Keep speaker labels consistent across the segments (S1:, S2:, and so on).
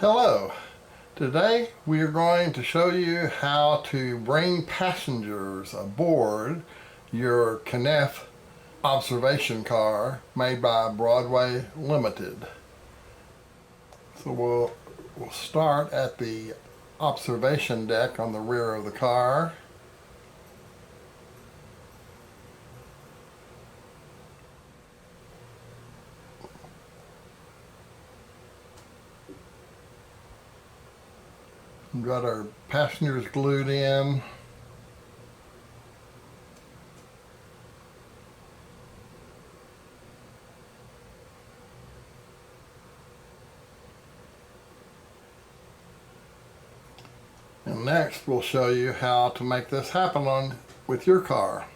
S1: Hello. Today we are going to show you how to bring passengers aboard your Kenefick observation car made by Broadway Limited. So we'll start at the observation deck on the rear of the car. We've got our passengers glued in. And next we'll show you how to make this happen with your car.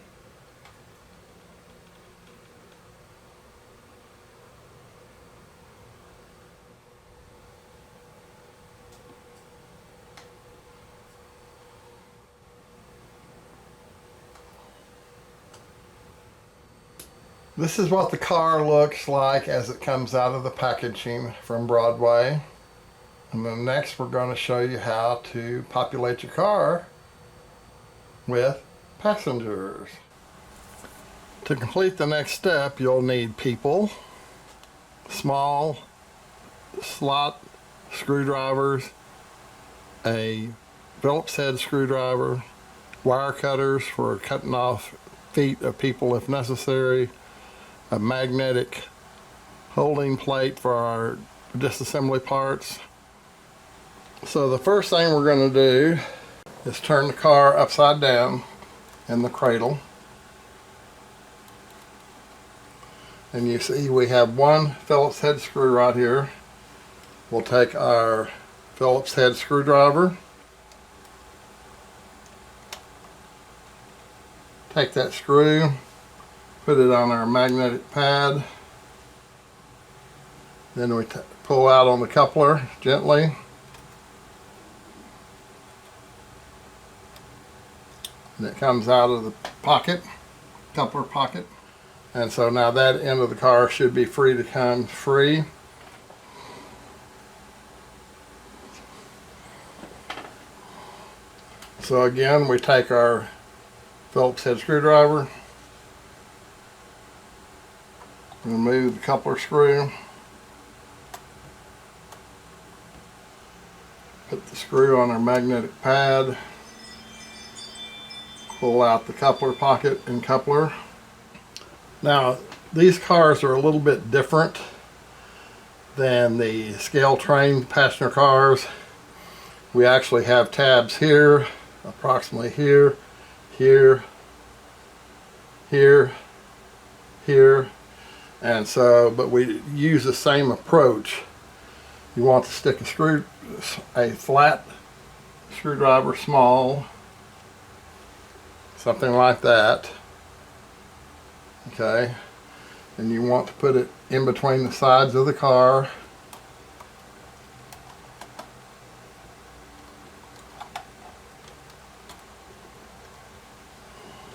S1: This is what the car looks like as it comes out of the packaging from Broadway. And then next we're going to show you how to populate your car with passengers. To complete the next step, you'll need people, small slot screwdrivers, a Phillips head screwdriver, wire cutters for cutting off feet of people if necessary, a magnetic holding plate for our disassembly parts. So the first thing we're going to do is turn the car upside down in the cradle. And you see we have one Phillips head screw right here. We'll take our Phillips head screwdriver, take that screw, put it on our magnetic pad, then we pull out on the coupler gently, and it comes out of the pocket, coupler pocket, and so now that end of the car should be free to come free. So again, we take our Phillips head screwdriver, remove the coupler screw, put the screw on our magnetic pad, pull out the coupler pocket and coupler. Now these cars are a little bit different than the scale train passenger cars. We actually have tabs here, approximately here, here, here, here. And so, but we use the same approach. You want to stick a flat screwdriver, small, something like that. Okay, and you want to put it in between the sides of the car.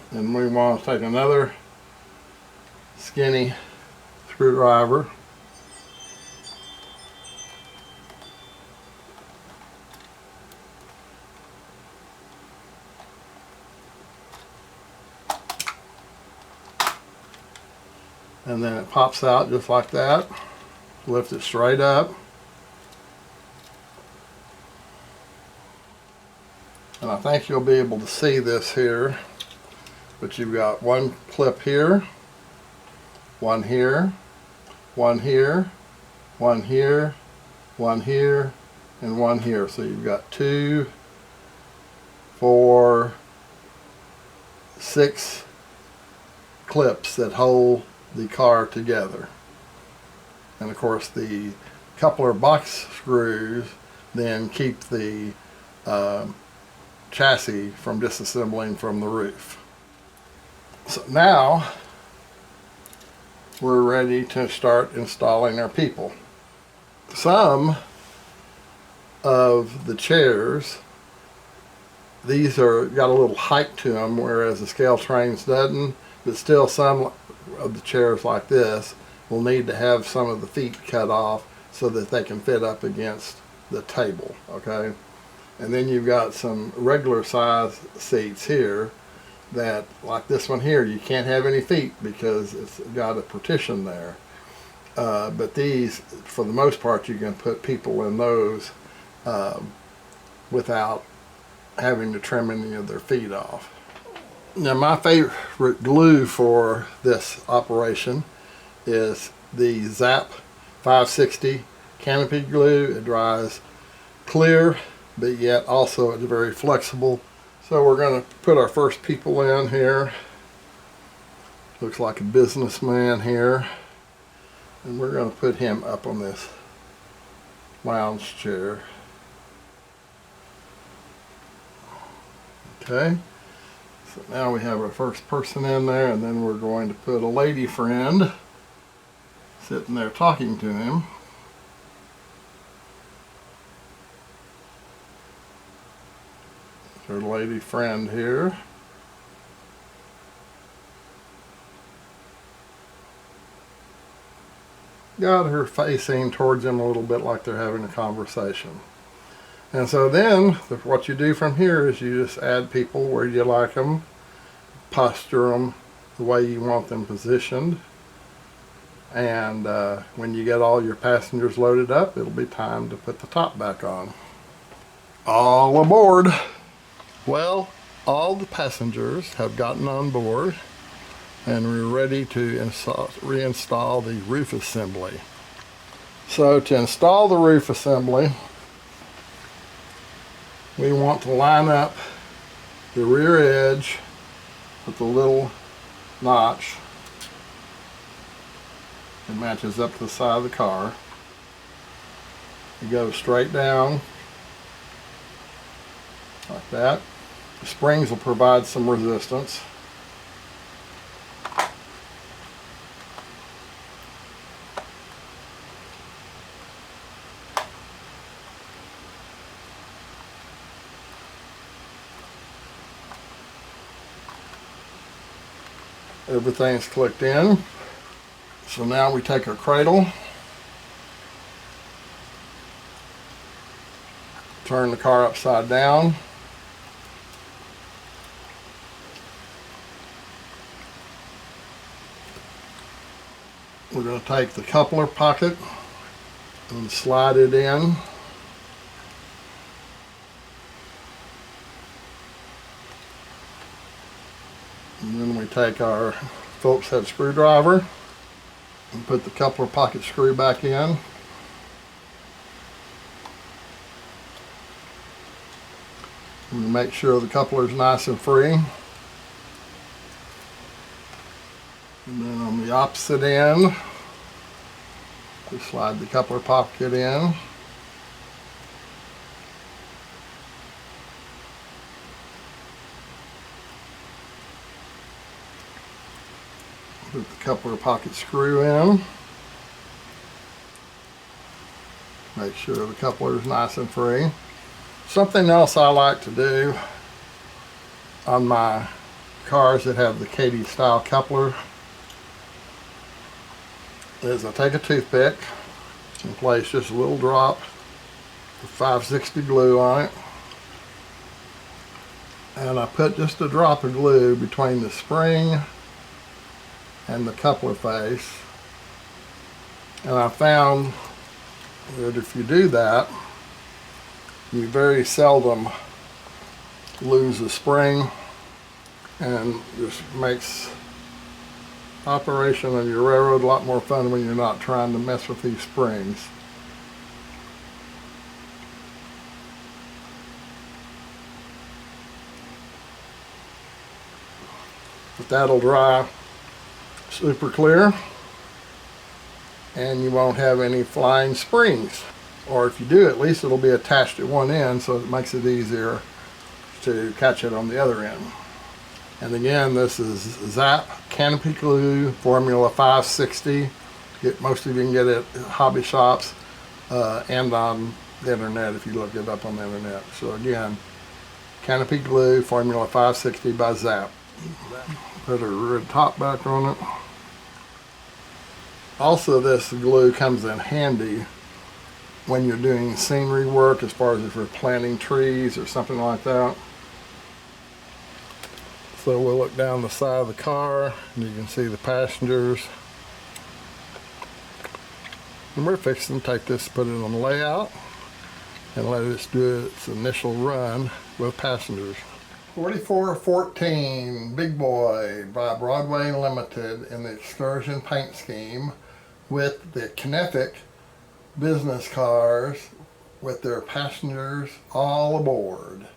S1: And we want to take another skinny screwdriver, and then it pops out just like that. Lift it straight up, and I think you'll be able to see this here, but you've got one clip here, one here, one here, one here, one here, and one here. So you've got 2, 4, 6 clips that hold the car together. And of course the coupler box screws then keep the chassis from disassembling from the roof. So now we're ready to start installing our people. Some of the chairs, these got a little height to them, whereas the scale trains doesn't, but still some of the chairs like this will need to have some of the feet cut off so that they can fit up against the table, okay? And then you've got some regular size seats here that, like this one here, you can't have any feet because it's got a partition there. But these, for the most part, you can put people in those without having to trim any of their feet off. Now, my favorite glue for this operation is the Zap 560 canopy glue. It dries clear, but yet also it's very flexible. So we're going to put our first people in here. Looks like a businessman here. And we're going to put him up on this lounge chair. Okay. So now we have our first person in there, and then we're going to put a lady friend sitting there talking to him. Our lady friend here. Got her facing towards him a little bit like they're having a conversation. And so then what you do from here is you just add people where you like them, posture them the way you want them positioned, and when you get all your passengers loaded up, it'll be time to put the top back on. All aboard! Well, all the passengers have gotten on board, and we're ready to reinstall the roof assembly. So to install the roof assembly, we want to line up the rear edge with the little notch. It matches up to the side of the car. You go straight down like that. The springs will provide some resistance. Everything's clicked in. So now we take our cradle, turn the car upside down, we're going to take the coupler pocket and slide it in. And then we take our Phillips head screwdriver and put the coupler pocket screw back in. And make sure the coupler is nice and free. And then on the opposite end, we slide the coupler pocket in. Put the coupler pocket screw in. Make sure the coupler is nice and free. Something else I like to do on my cars that have the Katie style coupler is I take a toothpick and place just a little drop of 560 glue on it, and I put just a drop of glue between the spring and the coupler face, and I found that if you do that, you very seldom lose the spring, and just makes operation of your railroad a lot more fun when you're not trying to mess with these springs. But that'll dry super clear, and you won't have any flying springs. Or if you do, at least it'll be attached at one end, so it makes it easier to catch it on the other end. And again, this is Zap Canopy Glue Formula 560. Most of you can get it at hobby shops and on the internet if you look it up on the internet. So again, Canopy Glue Formula 560 by Zap. Put a red top back on it. Also, this glue comes in handy when you're doing scenery work, as far as if you're planting trees or something like that. So we'll look down the side of the car and you can see the passengers. And we're fixing to take this, put it on layout, and let it do its initial run with passengers. 4414 Big Boy by Broadway Limited in the excursion paint scheme with the Kenefick business cars with their passengers all aboard.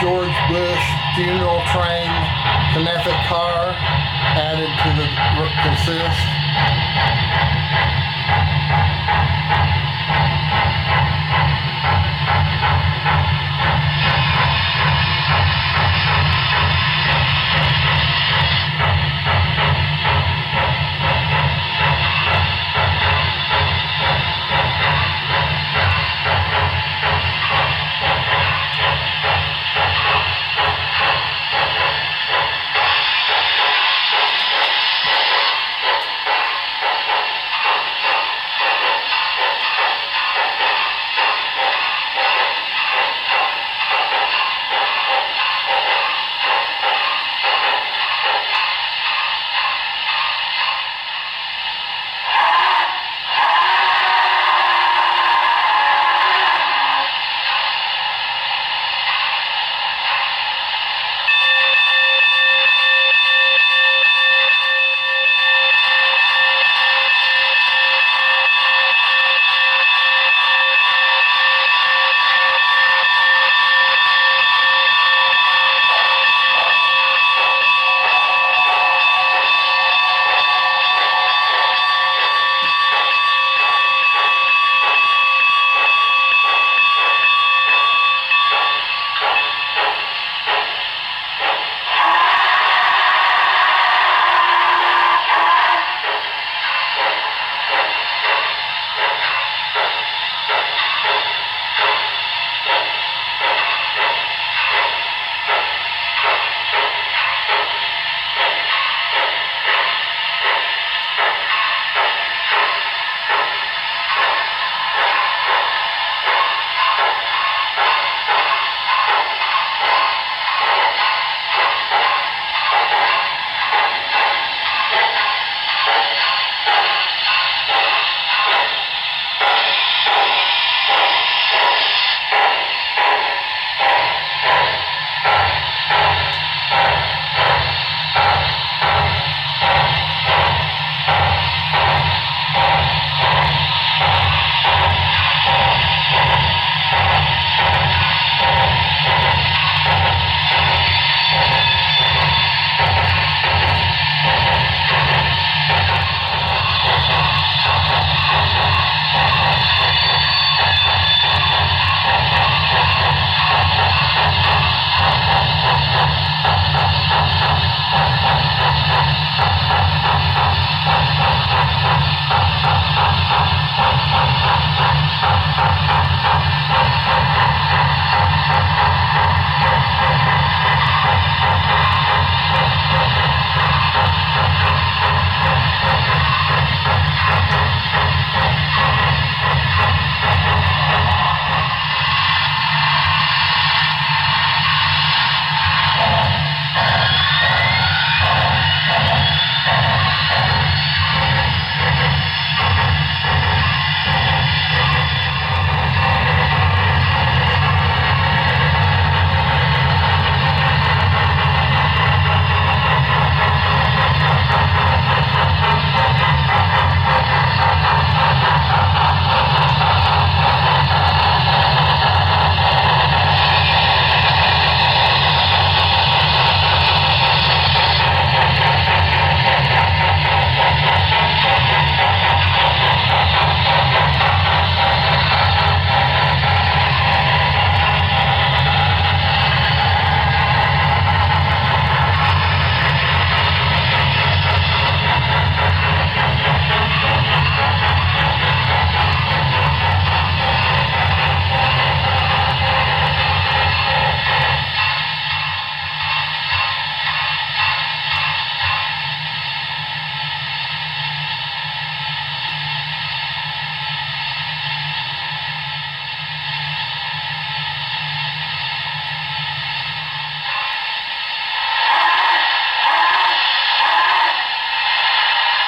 S1: George Bush Funeral Train Kenefick car added to the consist.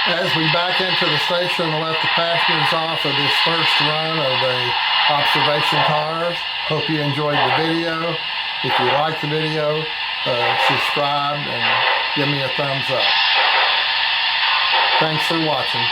S1: As we back into the station and let the passengers off of this first run of the observation cars, hope you enjoyed the video. If you liked the video, subscribe and give me a thumbs up. Thanks for watching.